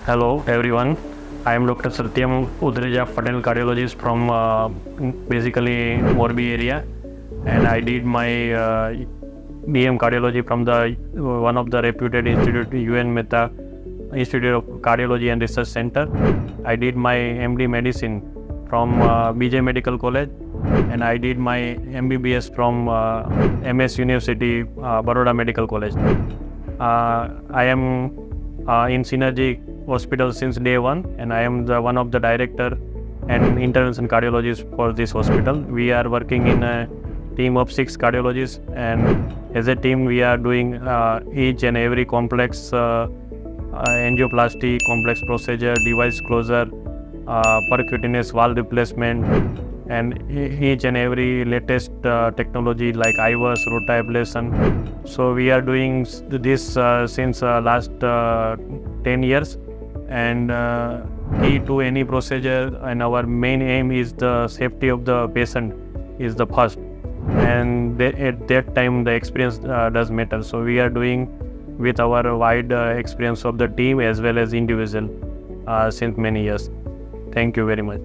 Hello everyone, I am Dr. Satyam Udreja, cardiologist from basically Morbi area, and I did my DM Cardiology from the one of the reputed institute, UN Mehta Institute of Cardiology and Research Center. I did my MD Medicine from BJ Medical College, and I did my MBBS from MS University, Baroda Medical College. I am in Synergy Hospital since day one, and I am the one of the director and interventional cardiologist for this hospital. We are working in a team of 6 cardiologists, and as a team we are doing each and every complex angioplasty, complex procedure, device closure, percutaneous valve replacement, and each and every latest technology like IVUS, Rotablation. So we are doing this since last 10 years, and key to any procedure, and our main aim is the safety of the patient is the first, and at that time the experience does matter. So we are doing with our wide experience of the team as well as individual since many years. Thank you very much.